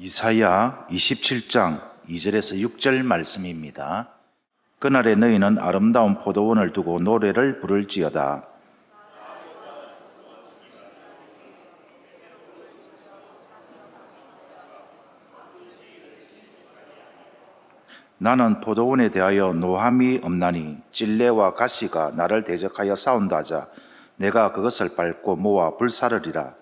이사야 27장 2절에서 6절 말씀입니다. 그날에 너희는 아름다운 포도원을 두고 노래를 부를지어다. 나는 포도원에 대하여 노함이 없나니 찔레와 가시가 나를 대적하여 싸운다 하자 내가 그것을 밟고 모아 불사르리라.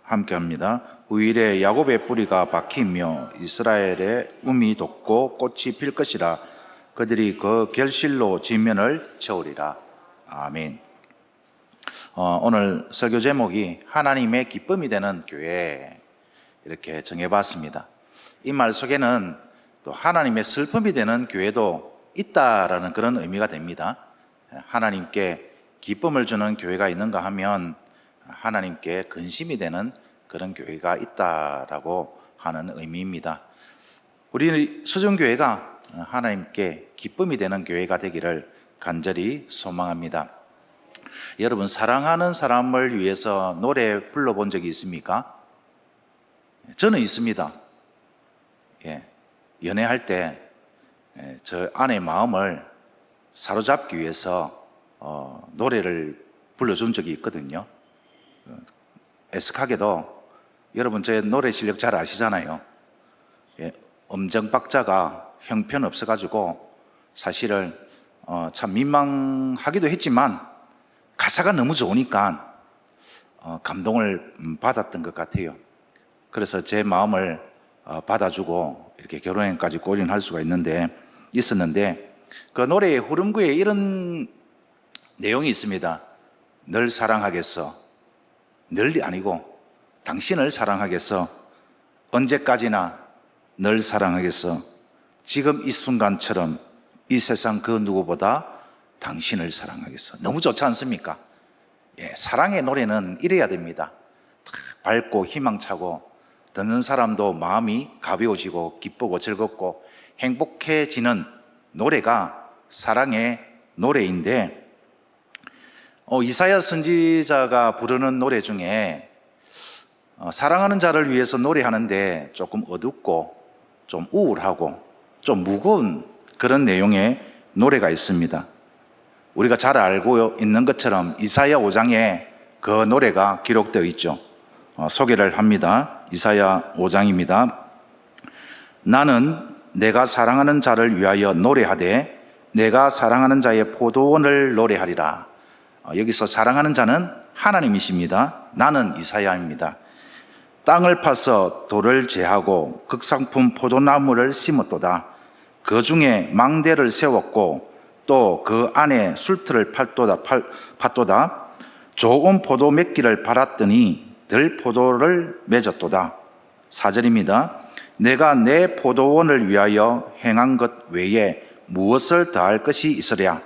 함께합니다. 후일에 야곱의 뿌리가 박히며 이스라엘의 움이 돋고 꽃이 필 것이라. 그들이 그 결실로 지면을 채우리라. 아멘. 오늘 설교 제목이 하나님의 기쁨이 되는 교회, 이렇게 정해봤습니다. 이 말 속에는 또 하나님의 슬픔이 되는 교회도 있다라는 그런 의미가 됩니다. 하나님께 기쁨을 주는 교회가 있는가 하면 하나님께 근심이 되는 그런 교회가 있다라고 하는 의미입니다. 우리 수정교회가 하나님께 기쁨이 되는 교회가 되기를 간절히 소망합니다. 여러분, 사랑하는 사람을 위해서 노래 불러본 적이 있습니까? 저는 있습니다. 연애할 때 저 아내의 마음을 사로잡기 위해서 노래를 불러준 적이 있거든요. 애석하게도 여러분 제 노래 실력 잘 아시잖아요. 음정 박자가 형편없어가지고 사실은 참 민망하기도 했지만 가사가 너무 좋으니까 감동을 받았던 것 같아요. 그래서 제 마음을 받아주고 이렇게 결혼까지 골인할 수가 있었는데 그 노래의 후렴구에 이런 내용이 있습니다. 널 사랑하겠어. 널이 아니고 당신을 사랑하겠어. 언제까지나 널 사랑하겠어. 지금 이 순간처럼 이 세상 그 누구보다 당신을 사랑하겠어. 너무 좋지 않습니까? 사랑의 노래는 이래야 됩니다. 밝고 희망차고 듣는 사람도 마음이 가벼워지고 기쁘고 즐겁고 행복해지는 노래가 사랑의 노래인데, 이사야 선지자가 부르는 노래 중에 사랑하는 자를 위해서 노래하는데 조금 어둡고 좀 우울하고 좀 무거운 그런 내용의 노래가 있습니다. 우리가 잘 알고 있는 것처럼 이사야 5장에 그 노래가 기록되어 있죠. 소개를 합니다. 이사야 5장입니다. 나는 내가 사랑하는 자를 위하여 노래하되 내가 사랑하는 자의 포도원을 노래하리라. 여기서 사랑하는 자는 하나님이십니다. 나는 이사야입니다. 땅을 파서 돌을 제하고 극상품 포도나무를 심었도다. 그 중에 망대를 세웠고 또 그 안에 술틀을 팠도다. 좋은 포도 맺기를 팔았더니 들포도를 맺었도다. 4절입니다. 내가 내 포도원을 위하여 행한 것 외에 무엇을 더할 것이 있으랴.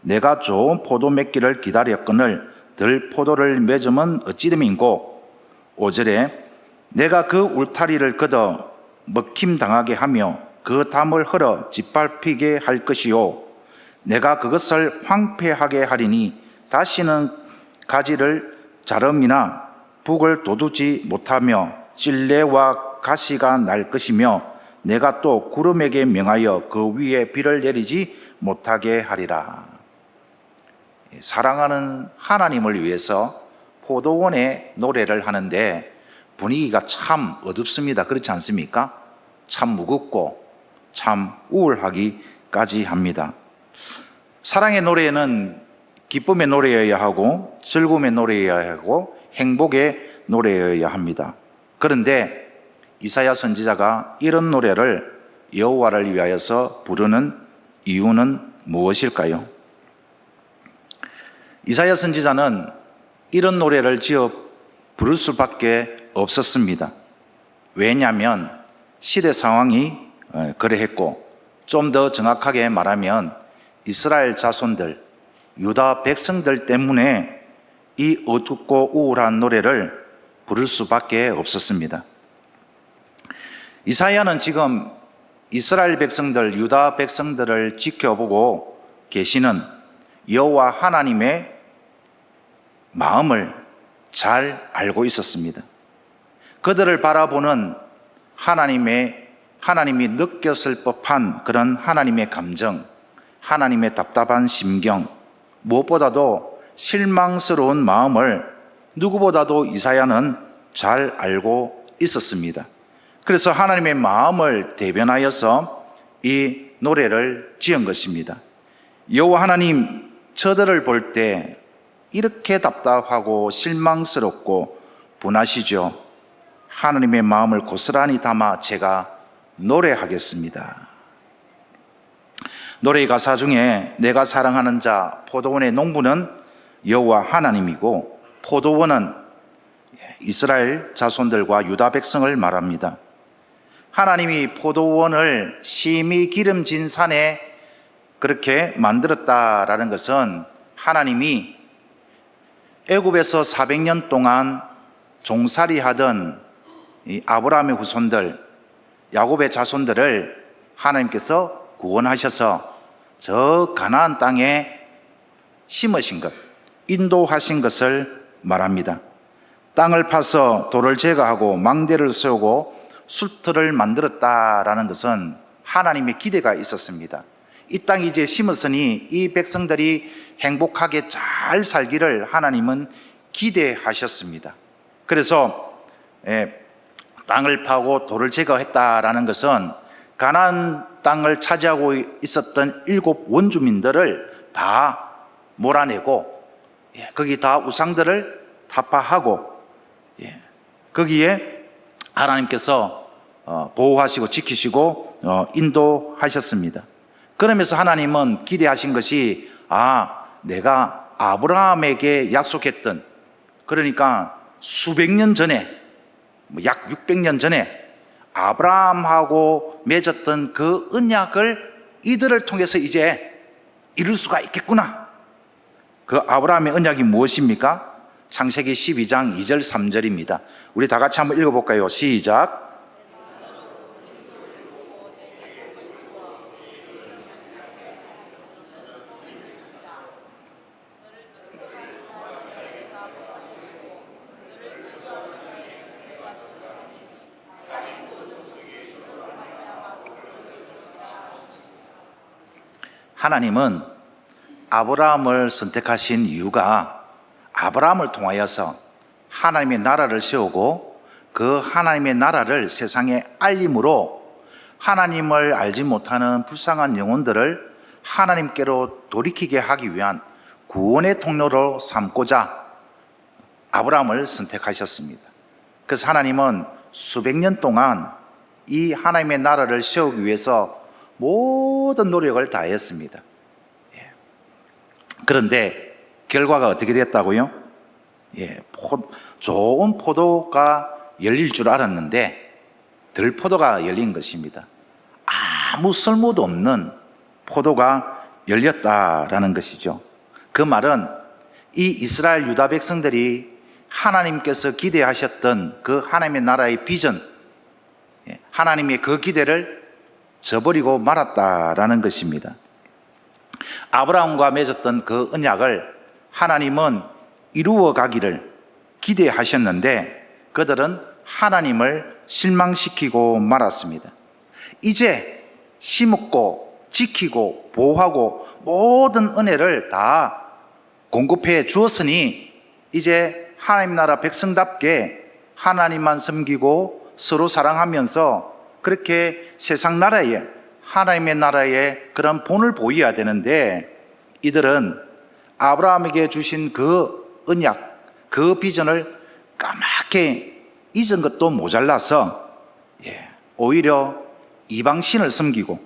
내가 좋은 포도 맺기를 기다렸거늘 들포도를 맺으면 어찌됨인고. 5절에 내가 그 울타리를 걷어 먹힘당하게 하며 그 담을 헐어 짓밟히게 할 것이요. 내가 그것을 황폐하게 하리니 다시는 가지를 자름이나 북을 돋우지 못하며 찔레와 가시가 날 것이며 내가 또 구름에게 명하여 그 위에 비를 내리지 못하게 하리라. 사랑하는 하나님을 위해서 포도원의 노래를 하는데 분위기가 참 어둡습니다. 그렇지 않습니까? 참 무겁고 참 우울하기까지 합니다. 사랑의 노래는 기쁨의 노래여야 하고 즐거움의 노래여야 하고 행복의 노래여야 합니다. 그런데 이사야 선지자가 이런 노래를 여호와를 위하여서 부르는 이유는 무엇일까요? 이사야 선지자는 이런 노래를 지어 부를 수밖에 없었습니다. 왜냐하면 시대 상황이 그러했고, 좀 더 정확하게 말하면 이스라엘 자손들, 유다 백성들 때문에 이 어둡고 우울한 노래를 부를 수밖에 없었습니다. 이사야는 지금 이스라엘 백성들, 유다 백성들을 지켜보고 계시는 여호와 하나님의 마음을 잘 알고 있었습니다. 그들을 바라보는 하나님이 느꼈을 법한 그런 하나님의 감정, 하나님의 답답한 심경, 무엇보다도 실망스러운 마음을 누구보다도 이사야는 잘 알고 있었습니다. 그래서 하나님의 마음을 대변하여서 이 노래를 지은 것입니다. 여호와 하나님, 저들을 볼 때 이렇게 답답하고 실망스럽고 분하시죠. 하나님의 마음을 고스란히 담아 제가 노래하겠습니다. 노래의 가사 중에 내가 사랑하는 자 포도원의 농부는 여호와 하나님이고 포도원은 이스라엘 자손들과 유다 백성을 말합니다. 하나님이 포도원을 심히 기름진 산에 그렇게 만들었다라는 것은 하나님이 애굽에서 400년 동안 종살이 하던 이 아브라함의 후손들, 야곱의 자손들을 하나님께서 구원하셔서 저 가나안 땅에 심으신 것, 인도하신 것을 말합니다. 땅을 파서 돌을 제거하고 망대를 세우고 숲들을 만들었다라는 것은 하나님의 기대가 있었습니다. 이 땅이 이제 심었으니 이 백성들이 행복하게 잘 살기를 하나님은 기대하셨습니다. 그래서 땅을 파고 돌을 제거했다라는 것은 가나안 땅을 차지하고 있었던 7 원주민들을 다 몰아내고 거기 다 우상들을 타파하고 거기에 하나님께서 보호하시고 지키시고 인도하셨습니다. 그러면서 하나님은 기대하신 것이 내가 아브라함에게 약속했던, 그러니까 수백 년 전에, 약 600년 전에 아브라함하고 맺었던 그 언약을 이들을 통해서 이제 이룰 수가 있겠구나. 그 아브라함의 언약이 무엇입니까? 창세기 12장 2절 3절입니다. 우리 다 같이 한번 읽어볼까요? 시작. 하나님은 아브라함을 선택하신 이유가 아브라함을 통하여서 하나님의 나라를 세우고 그 하나님의 나라를 세상에 알림으로 하나님을 알지 못하는 불쌍한 영혼들을 하나님께로 돌이키게 하기 위한 구원의 통로로 삼고자 아브라함을 선택하셨습니다. 그래서 하나님은 수백 년 동안 이 하나님의 나라를 세우기 위해서 모든 노력을 다했습니다. 그런데 결과가 어떻게 됐다고요? 좋은 포도가 열릴 줄 알았는데 들포도가 열린 것입니다. 아무 쓸모도 없는 포도가 열렸다라는 것이죠. 그 말은 이 이스라엘 유다 백성들이 하나님께서 기대하셨던 그 하나님의 나라의 비전, 하나님의 그 기대를 저버리고 말았다라는 것입니다. 아브라함과 맺었던 그 언약을 하나님은 이루어 가기를 기대하셨는데 그들은 하나님을 실망시키고 말았습니다. 이제 심었고 지키고 보호하고 모든 은혜를 다 공급해 주었으니 이제 하나님 나라 백성답게 하나님만 섬기고 서로 사랑하면서 그렇게 세상 나라에 하나님의 나라에 그런 본을 보여야 되는데 이들은 아브라함에게 주신 그 언약, 그 비전을 까맣게 잊은 것도 모자라서 오히려 이방신을 섬기고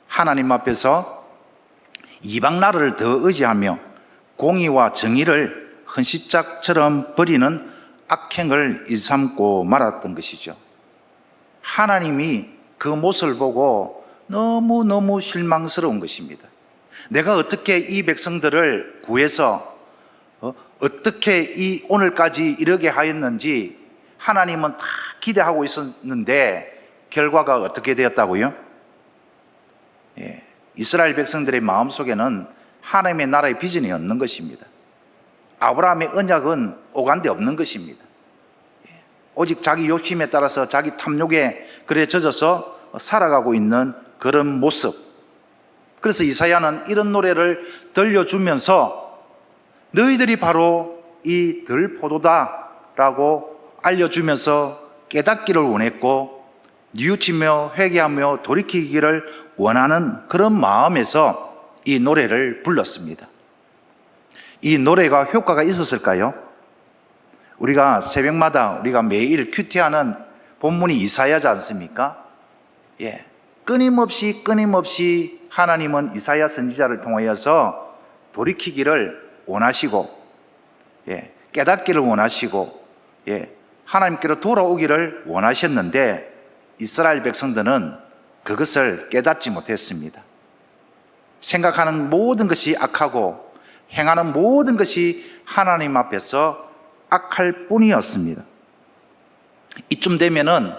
하나님 앞에서 이방 나라를 더 의지하며 공의와 정의를 헌시짝처럼 버리는 악행을 일삼고 말았던 것이죠. 하나님이 그 모습을 보고 너무너무 실망스러운 것입니다. 내가 어떻게 이 백성들을 구해서 어떻게 이 오늘까지 이르게 하였는지 하나님은 다 기대하고 있었는데 결과가 어떻게 되었다고요? 이스라엘 백성들의 마음속에는 하나님의 나라의 비전이 없는 것입니다. 아브라함의 언약은 오간데 없는 것입니다. 오직 자기 욕심에 따라서 자기 탐욕에 그래 젖어서 살아가고 있는 그런 모습. 그래서 이사야는 이런 노래를 들려주면서 너희들이 바로 이 들포도다라고 알려주면서 깨닫기를 원했고 뉘우치며 회개하며 돌이키기를 원하는 그런 마음에서 이 노래를 불렀습니다. 이 노래가 효과가 있었을까요? 우리가 새벽마다 우리가 매일 큐티하는 본문이 이사야지 않습니까? 예. 끊임없이 하나님은 이사야 선지자를 통하여서 돌이키기를 원하시고, 예. 깨닫기를 원하시고, 예. 하나님께로 돌아오기를 원하셨는데 이스라엘 백성들은 그것을 깨닫지 못했습니다. 생각하는 모든 것이 악하고 행하는 모든 것이 하나님 앞에서 악할 뿐이었습니다. 이쯤 되면은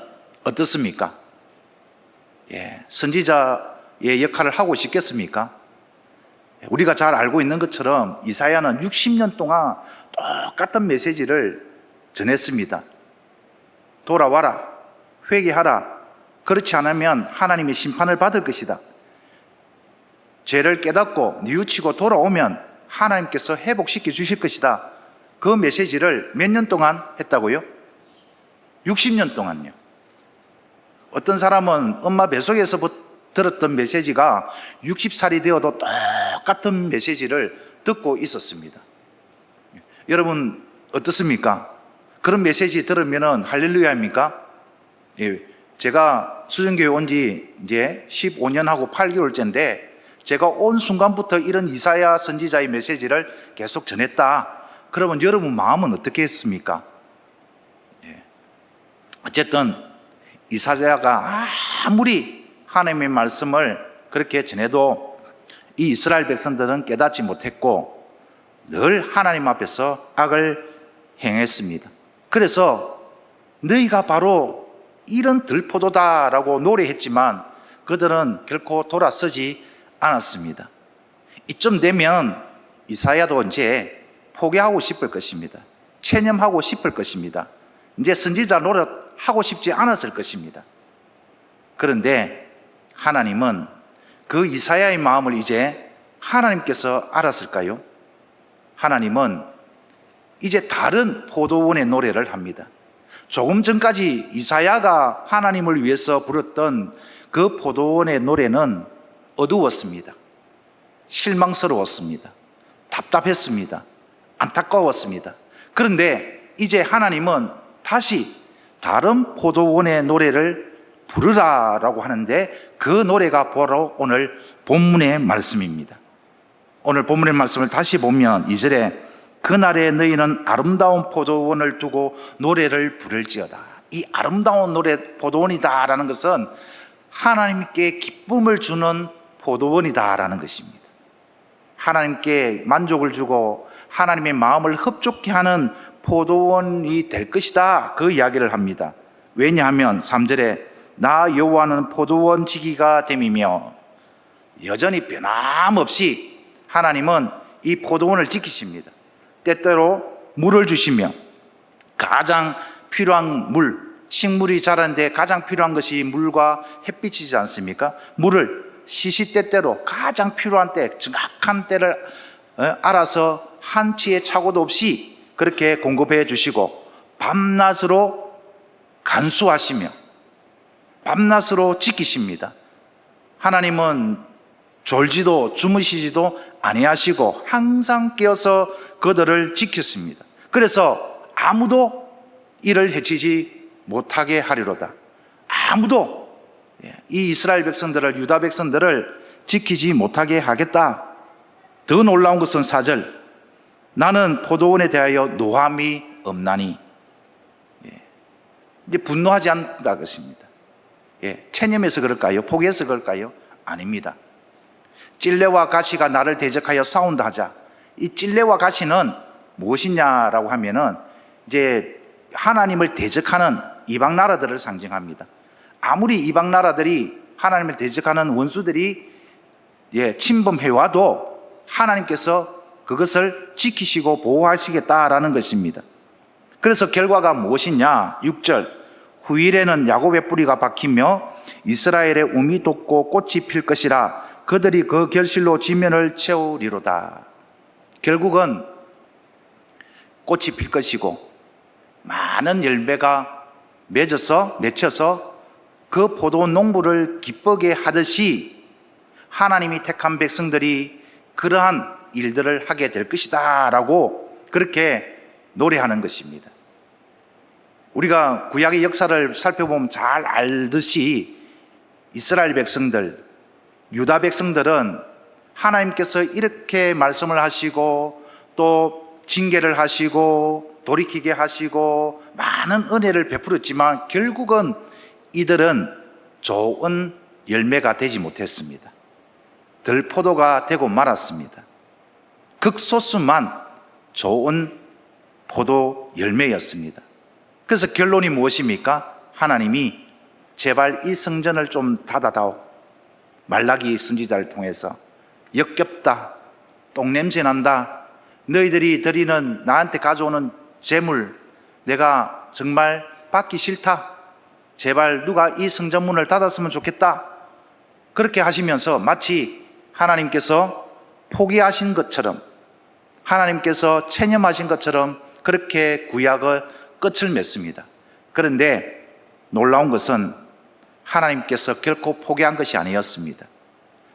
어떻습니까? 예, 선지자의 역할을 하고 싶겠습니까? 우리가 잘 알고 있는 것처럼 이사야는 60년 동안 똑같은 메시지를 전했습니다. 돌아와라, 회개하라. 그렇지 않으면 하나님의 심판을 받을 것이다. 죄를 깨닫고 뉘우치고 돌아오면 하나님께서 회복시켜 주실 것이다. 그 메시지를 몇 년 동안 했다고요? 60년 동안요. 어떤 사람은 엄마 뱃속에서 들었던 메시지가 60살이 되어도 똑같은 메시지를 듣고 있었습니다. 여러분 어떻습니까? 그런 메시지 들으면 할렐루야입니까? 예, 제가 수정교회 온 지 이제 15년하고 8개월째인데 제가 온 순간부터 이런 이사야 선지자의 메시지를 계속 전했다. 그러면 여러분 마음은 어떻게 했습니까? 예. 어쨌든 이사야가 아무리 하나님의 말씀을 그렇게 전해도 이 이스라엘 백성들은 깨닫지 못했고 늘 하나님 앞에서 악을 행했습니다. 그래서 너희가 바로 이런 들포도다라고 노래했지만 그들은 결코 돌아서지 않았습니다. 이쯤 되면 이사야도 이제 포기하고 싶을 것입니다. 체념하고 싶을 것입니다. 이제 선지자 노릇하고 싶지 않았을 것입니다. 그런데 하나님은 그 이사야의 마음을 이제 하나님께서 알았을까요? 하나님은 이제 다른 포도원의 노래를 합니다. 조금 전까지 이사야가 하나님을 위해서 부르던 그 포도원의 노래는 어두웠습니다. 실망스러웠습니다. 답답했습니다. 안타까웠습니다. 그런데 이제 하나님은 다시 다른 포도원의 노래를 부르라라고 하는데 그 노래가 바로 오늘 본문의 말씀입니다. 오늘 본문의 말씀을 다시 보면 2절에 그날에 너희는 아름다운 포도원을 두고 노래를 부를지어다. 이 아름다운 노래 포도원이다라는 것은 하나님께 기쁨을 주는 포도원이다라는 것입니다. 하나님께 만족을 주고 하나님의 마음을 흡족해 하는 포도원이 될 것이다. 그 이야기를 합니다. 왜냐하면 3절에 나 여호와는 포도원 지기가 됨이며 여전히 변함없이 하나님은 이 포도원을 지키십니다. 때때로 물을 주시며 가장 필요한 물, 식물이 자라는데 가장 필요한 것이 물과 햇빛이지 않습니까? 물을 시시때때로 가장 필요한 때, 정확한 때를 알아서 한치의 착오도 없이 그렇게 공급해 주시고 밤낮으로 간수하시며 밤낮으로 지키십니다. 하나님은 졸지도 주무시지도 아니하시고 항상 깨어서 그들을 지켰습니다. 그래서 아무도 이를 해치지 못하게 하리로다. 아무도 이 이스라엘 백성들을, 유다 백성들을 지키지 못하게 하겠다. 더 놀라운 것은 4절 나는 포도원에 대하여 노함이 없나니. 이제 분노하지 않는다 것입니다. 체념해서 그럴까요? 포기해서 그럴까요? 아닙니다. 찔레와 가시가 나를 대적하여 싸운다 하자. 이 찔레와 가시는 무엇이냐라고 하면은 이제 하나님을 대적하는 이방 나라들을 상징합니다. 아무리 이방 나라들이 하나님을 대적하는 원수들이 침범해 와도 하나님께서 그것을 지키시고 보호하시겠다라는 것입니다. 그래서 결과가 무엇이냐? 6절, 후일에는 야곱의 뿌리가 박히며 이스라엘의 움이 돋고 꽃이 필 것이라. 그들이 그 결실로 지면을 채우리로다. 결국은 꽃이 필 것이고 많은 열매가 맺혀서 그 포도 농부를 기쁘게 하듯이 하나님이 택한 백성들이 그러한 일들을 하게 될 것이다 라고 그렇게 노래하는 것입니다. 우리가 구약의 역사를 살펴보면 잘 알듯이 이스라엘 백성들, 유다 백성들은 하나님께서 이렇게 말씀을 하시고 또 징계를 하시고 돌이키게 하시고 많은 은혜를 베풀었지만 결국은 이들은 좋은 열매가 되지 못했습니다. 들포도가 되고 말았습니다. 극소수만 좋은 포도 열매였습니다. 그래서 결론이 무엇입니까? 하나님이 제발 이 성전을 좀 닫아다오. 말라기 선지자를 통해서 역겹다, 똥냄새 난다, 너희들이 드리는 나한테 가져오는 재물 내가 정말 받기 싫다, 제발 누가 이 성전문을 닫았으면 좋겠다. 그렇게 하시면서 마치 하나님께서 포기하신 것처럼, 하나님께서 체념하신 것처럼 그렇게 구약의 끝을 맺습니다. 그런데 놀라운 것은 하나님께서 결코 포기한 것이 아니었습니다.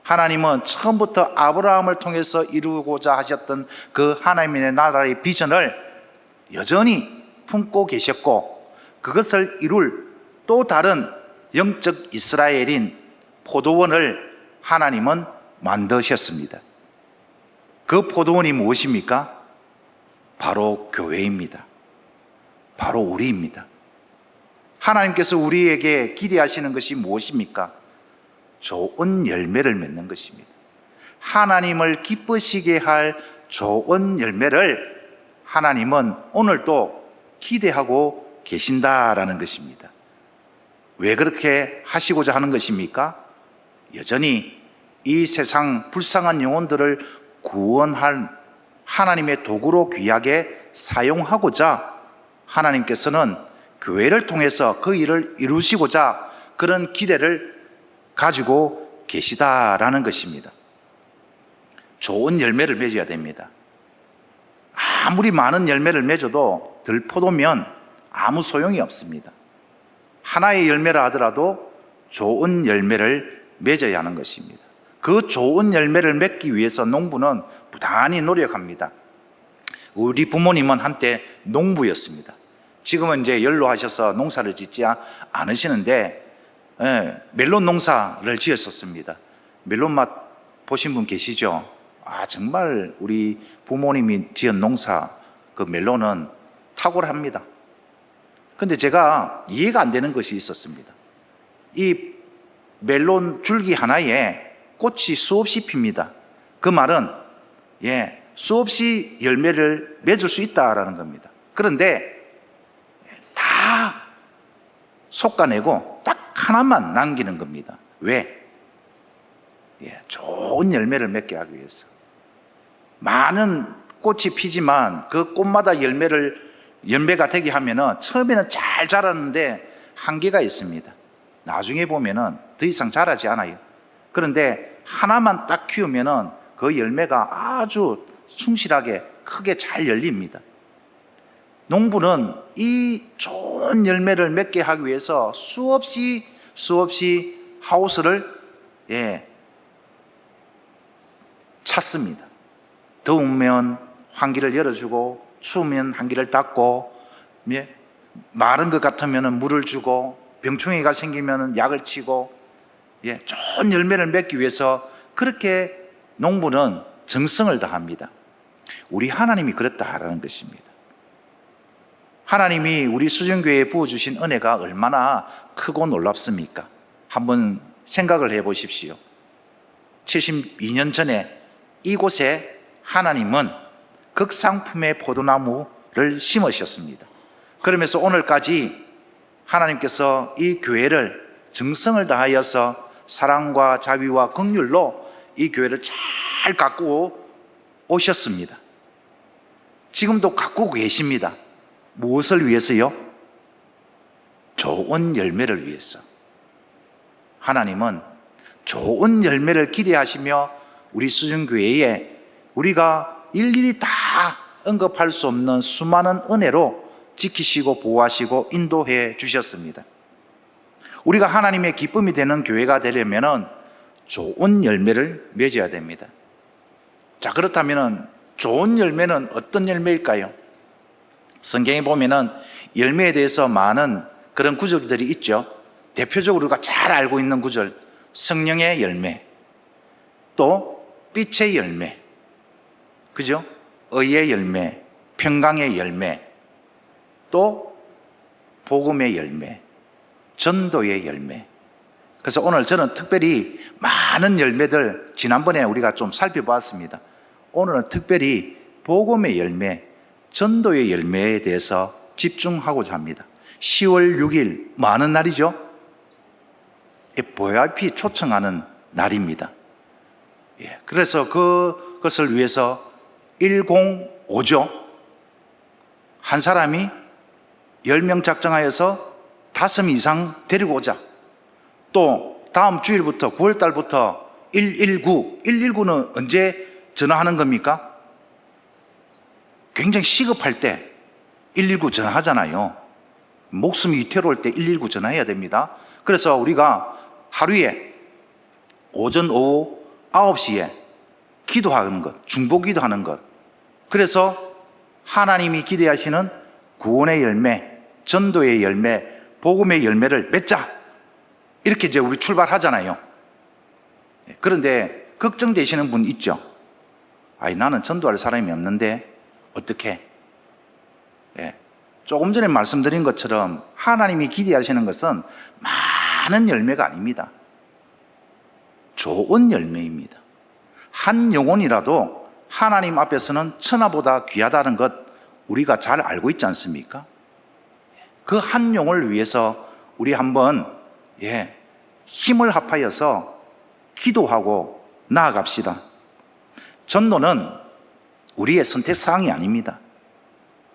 하나님은 처음부터 아브라함을 통해서 이루고자 하셨던 그 하나님의 나라의 비전을 여전히 품고 계셨고, 그것을 이룰 또 다른 영적 이스라엘인 포도원을 하나님은 만드셨습니다. 그 포도원이 무엇입니까? 바로 교회입니다. 바로 우리입니다. 하나님께서 우리에게 기대하시는 것이 무엇입니까? 좋은 열매를 맺는 것입니다. 하나님을 기쁘시게 할 좋은 열매를 하나님은 오늘도 기대하고 계신다라는 것입니다. 왜 그렇게 하시고자 하는 것입니까? 여전히 이 세상 불쌍한 영혼들을 구원할 하나님의 도구로 귀하게 사용하고자 하나님께서는 교회를 통해서 그 일을 이루시고자 그런 기대를 가지고 계시다라는 것입니다. 좋은 열매를 맺어야 됩니다. 아무리 많은 열매를 맺어도 들포도면 아무 소용이 없습니다. 하나의 열매라 하더라도 좋은 열매를 맺어야 하는 것입니다. 그 좋은 열매를 맺기 위해서 농부는 부단히 노력합니다. 우리 부모님은 한때 농부였습니다. 지금은 이제 연로하셔서 농사를 짓지 않으시는데 멜론 농사를 지었었습니다. 멜론 맛 보신 분 계시죠? 정말 우리 부모님이 지은 농사 그 멜론은 탁월합니다. 근데 제가 이해가 안 되는 것이 있었습니다. 이 멜론 줄기 하나에 꽃이 수없이 핍니다. 그 말은 수없이 열매를 맺을 수 있다라는 겁니다. 그런데 다 솎아내고 딱 하나만 남기는 겁니다. 왜? 좋은 열매를 맺게 하기 위해서. 많은 꽃이 피지만 그 꽃마다 열매가 되게 하면은 처음에는 잘 자랐는데 한계가 있습니다. 나중에 보면은 더 이상 자라지 않아요. 그런데 하나만 딱 키우면은 그 열매가 아주 충실하게 크게 잘 열립니다. 농부는 이 좋은 열매를 맺게 하기 위해서 수없이 하우스를 찾습니다. 더우면 환기를 열어주고 추우면 환기를 닫고 마른 것 같으면 물을 주고 병충해가 생기면 약을 치고 좋은 열매를 맺기 위해서 그렇게 농부는 정성을 다합니다. 우리 하나님이 그렇다라는 것입니다. 하나님이 우리 수정교회에 부어주신 은혜가 얼마나 크고 놀랍습니까? 한번 생각을 해보십시오. 72년 전에 이곳에 하나님은 극상품의 포도나무를 심으셨습니다. 그러면서 오늘까지 하나님께서 이 교회를 정성을 다하여서 사랑과 자비와 긍휼로 이 교회를 잘 가꾸어 오셨습니다. 지금도 가꾸고 계십니다. 무엇을 위해서요? 좋은 열매를 위해서. 하나님은 좋은 열매를 기대하시며 우리 수준교회에 우리가 일일이 다 언급할 수 없는 수많은 은혜로 지키시고 보호하시고 인도해 주셨습니다. 우리가 하나님의 기쁨이 되는 교회가 되려면 좋은 열매를 맺어야 됩니다. 자, 그렇다면 좋은 열매는 어떤 열매일까요? 성경에 보면은 열매에 대해서 많은 그런 구절들이 있죠. 대표적으로 우리가 잘 알고 있는 구절, 성령의 열매, 또 빛의 열매, 그죠? 의의 열매, 평강의 열매, 또 복음의 열매, 전도의 열매. 그래서 오늘 저는 특별히 많은 열매들 지난번에 우리가 좀 살펴보았습니다. 오늘은 특별히 복음의 열매, 전도의 열매에 대해서 집중하고자 합니다. 10월 6일 많은 날이죠. VIP 초청하는 날입니다. 그래서 그것을 위해서 105조 한 사람이 10명 작정하여서 5명 이상 데리고 오자. 또 다음 주일부터 9월 달부터 119는 언제 전화하는 겁니까? 굉장히 시급할 때 119 전화하잖아요. 목숨이 위태로울 때 119 전화해야 됩니다. 그래서 우리가 하루에 오전, 오후 9시에 기도하는 것, 중보 기도하는 것. 그래서 하나님이 기대하시는 구원의 열매, 전도의 열매, 복음의 열매를 맺자. 이렇게 이제 우리 출발하잖아요. 그런데 걱정되시는 분 있죠? 아니, 나는 전도할 사람이 없는데 어떻게? 조금 전에 말씀드린 것처럼 하나님이 기대하시는 것은 많은 열매가 아닙니다. 좋은 열매입니다. 한 영혼이라도 하나님 앞에서는 천하보다 귀하다는 것 우리가 잘 알고 있지 않습니까? 그 한 영혼을 위해서 우리 한번 힘을 합하여서 기도하고 나아갑시다. 전도는 우리의 선택사항이 아닙니다.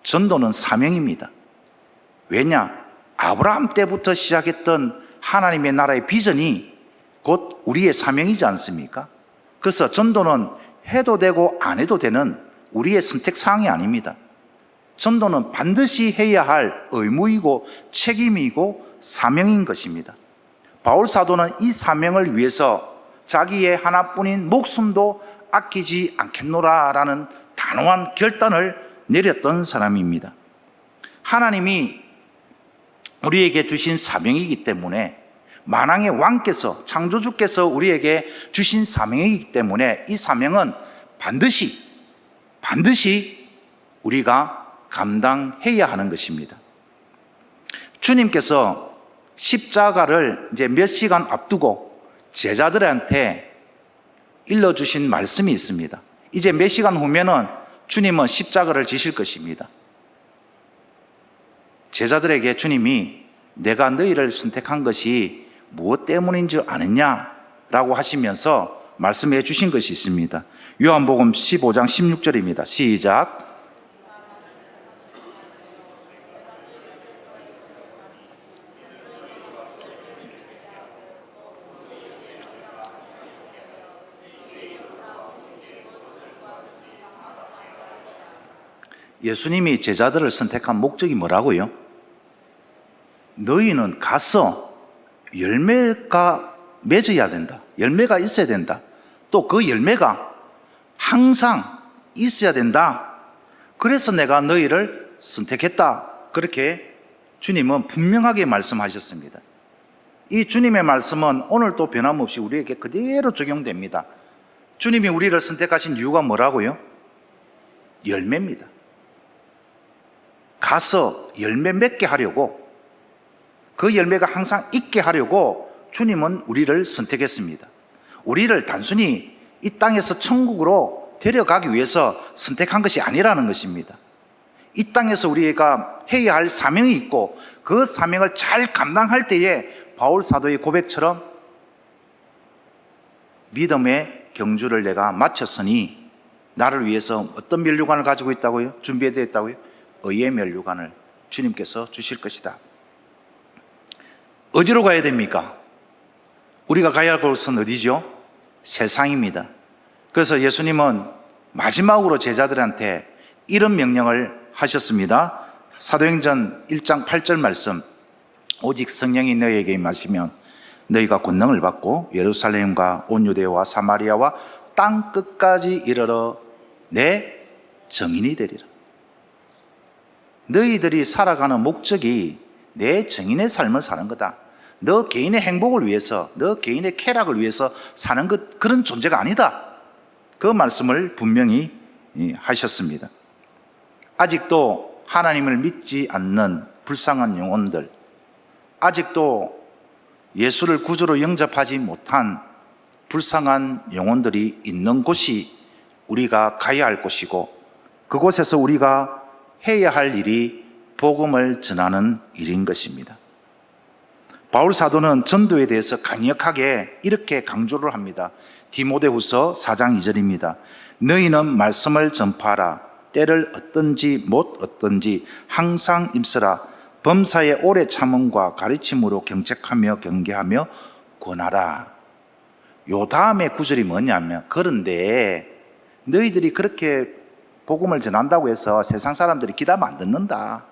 전도는 사명입니다. 왜냐? 아브라함 때부터 시작했던 하나님의 나라의 비전이 곧 우리의 사명이지 않습니까? 그래서 전도는 해도 되고 안 해도 되는 우리의 선택사항이 아닙니다. 전도는 반드시 해야 할 의무이고 책임이고 사명인 것입니다. 바울 사도는 이 사명을 위해서 자기의 하나뿐인 목숨도 아끼지 않겠노라라는 단호한 결단을 내렸던 사람입니다. 하나님이 우리에게 주신 사명이기 때문에, 만왕의 왕께서, 창조주께서 우리에게 주신 사명이기 때문에 이 사명은 반드시 우리가 감당해야 하는 것입니다. 주님께서 십자가를 이제 몇 시간 앞두고 제자들한테 일러주신 말씀이 있습니다. 이제 몇 시간 후면은 주님은 십자가를 지실 것입니다. 제자들에게 주님이 내가 너희를 선택한 것이 무엇 때문인 줄 아느냐? 라고 하시면서 말씀해 주신 것이 있습니다. 요한복음 15장 16절입니다. 시작. 예수님이 제자들을 선택한 목적이 뭐라고요? 너희는 가서 열매가 맺어야 된다. 열매가 있어야 된다. 또 그 열매가 항상 있어야 된다. 그래서 내가 너희를 선택했다. 그렇게 주님은 분명하게 말씀하셨습니다. 이 주님의 말씀은 오늘도 변함없이 우리에게 그대로 적용됩니다. 주님이 우리를 선택하신 이유가 뭐라고요? 열매입니다. 가서 열매 맺게 하려고, 그 열매가 항상 있게 하려고 주님은 우리를 선택했습니다. 우리를 단순히 이 땅에서 천국으로 데려가기 위해서 선택한 것이 아니라는 것입니다. 이 땅에서 우리가 해야 할 사명이 있고 그 사명을 잘 감당할 때에 바울 사도의 고백처럼 믿음의 경주를 내가 마쳤으니 나를 위해서 어떤 면류관을 가지고 있다고요? 준비되어 있다고요? 의의 면류관을 주님께서 주실 것이다. 어디로 가야 됩니까? 우리가 가야 할 곳은 어디죠? 세상입니다. 그래서 예수님은 마지막으로 제자들한테 이런 명령을 하셨습니다. 사도행전 1장 8절 말씀, 오직 성령이 너희에게 임하시면 너희가 권능을 받고 예루살렘과 온 유대와 사마리아와 땅 끝까지 이르러 내 증인이 되리라. 너희들이 살아가는 목적이 내 증인의 삶을 사는 거다. 너 개인의 행복을 위해서, 너 개인의 쾌락을 위해서 사는 그런 존재가 아니다. 그 말씀을 분명히 하셨습니다. 아직도 하나님을 믿지 않는 불쌍한 영혼들, 아직도 예수를 구주로 영접하지 못한 불쌍한 영혼들이 있는 곳이 우리가 가야 할 곳이고, 그곳에서 우리가 해야 할 일이 복음을 전하는 일인 것입니다. 바울 사도는 전도에 대해서 강력하게 이렇게 강조를 합니다. 디모데후서 4장 2절입니다. 너희는 말씀을 전파하라. 때를 얻든지 못 얻든지 항상 임쓰라. 범사의 오래 참음과 가르침으로 경책하며 경계하며 권하라. 요 다음에 구절이 뭐냐면, 그런데 너희들이 그렇게 복음을 전한다고 해서 세상 사람들이 기다면 안 듣는다.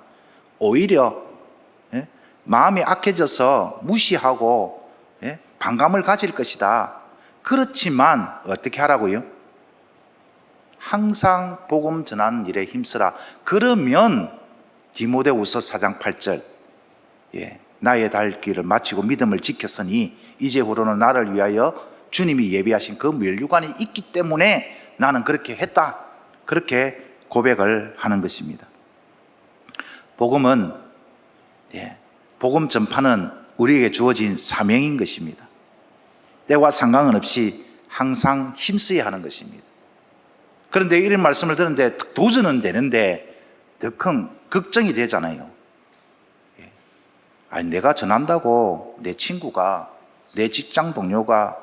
오히려 마음이 악해져서 무시하고 반감을 가질 것이다. 그렇지만 어떻게 하라고요? 항상 복음 전하는 일에 힘쓰라. 그러면 디모데후서 4장 8절, 나의 달길을 마치고 믿음을 지켰으니 이제후로는 나를 위하여 주님이 예비하신 그 면류관이 있기 때문에 나는 그렇게 했다. 그렇게 고백을 하는 것입니다. 복음은, 복음 전파는 우리에게 주어진 사명인 것입니다. 때와 상관은 없이 항상 힘써야 하는 것입니다. 그런데 이런 말씀을 듣는데 도전은 되는데 더 큰 걱정이 되잖아요. 아니, 내가 전한다고 내 친구가, 내 직장 동료가,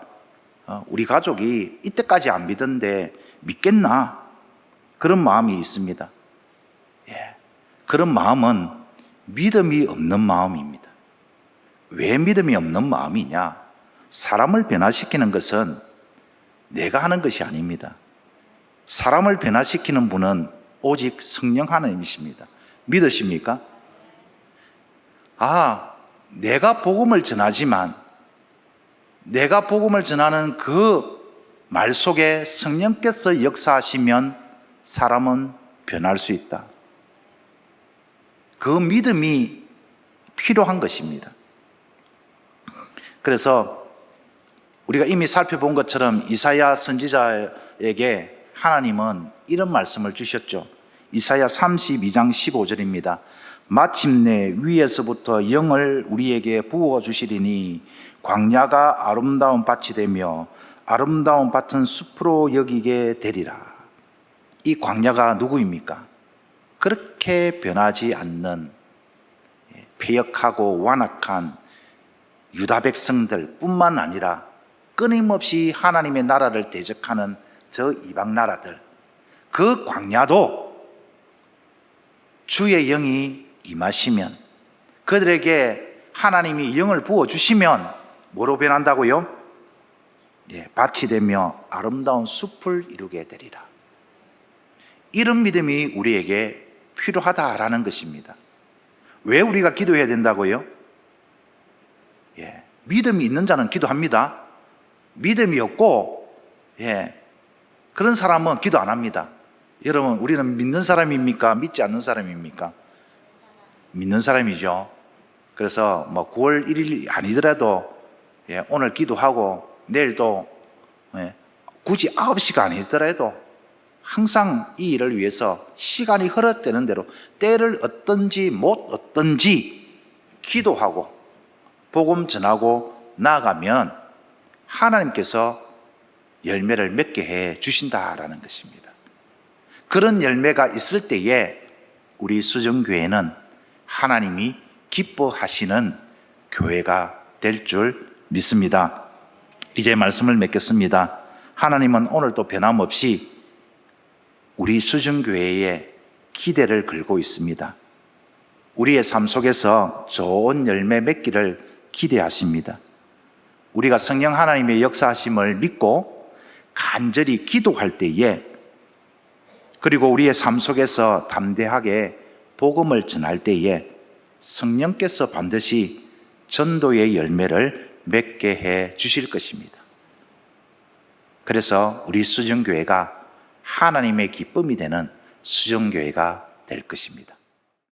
우리 가족이 이때까지 안 믿던데 믿겠나? 그런 마음이 있습니다. 그런 마음은 믿음이 없는 마음입니다. 왜 믿음이 없는 마음이냐? 사람을 변화시키는 것은 내가 하는 것이 아닙니다. 사람을 변화시키는 분은 오직 성령 하나님이십니다. 믿으십니까? 내가 복음을 전하지만 내가 복음을 전하는 그 말 속에 성령께서 역사하시면 사람은 변할 수 있다. 그 믿음이 필요한 것입니다. 그래서 우리가 이미 살펴본 것처럼 이사야 선지자에게 하나님은 이런 말씀을 주셨죠. 이사야 32장 15절입니다. 마침내 위에서부터 영을 우리에게 부어 주시리니 광야가 아름다운 밭이 되며 아름다운 밭은 숲으로 여기게 되리라. 이 광야가 누구입니까? 그렇게 변하지 않는 패역하고 완악한 유다 백성들 뿐만 아니라 끊임없이 하나님의 나라를 대적하는 저 이방 나라들, 그 광야도 주의 영이 임하시면, 그들에게 하나님이 영을 부어주시면 뭐로 변한다고요? 밭이 되며 아름다운 숲을 이루게 되리라. 이런 믿음이 우리에게 필요하다라는 것입니다. 왜 우리가 기도해야 된다고요? 믿음이 있는 자는 기도합니다. 믿음이 없고 그런 사람은 기도 안 합니다. 여러분, 우리는 믿는 사람입니까? 믿지 않는 사람입니까? 믿는 사람이죠. 그래서 9월 1일 아니더라도 오늘 기도하고 내일도 굳이 9시가 아니더라도 항상 이 일을 위해서 시간이 흘러되는 대로 때를 얻든지 못 얻든지 기도하고 복음 전하고 나아가면 하나님께서 열매를 맺게 해 주신다라는 것입니다. 그런 열매가 있을 때에 우리 수정교회는 하나님이 기뻐하시는 교회가 될 줄 믿습니다. 이제 말씀을 맺겠습니다. 하나님은 오늘도 변함없이 우리 수중교회에 기대를 걸고 있습니다. 우리의 삶 속에서 좋은 열매 맺기를 기대하십니다. 우리가 성령 하나님의 역사하심을 믿고 간절히 기도할 때에, 그리고 우리의 삶 속에서 담대하게 복음을 전할 때에 성령께서 반드시 전도의 열매를 맺게 해 주실 것입니다. 그래서 우리 수정교회가 하나님의 기쁨이 되는 수정교회가 될 것입니다.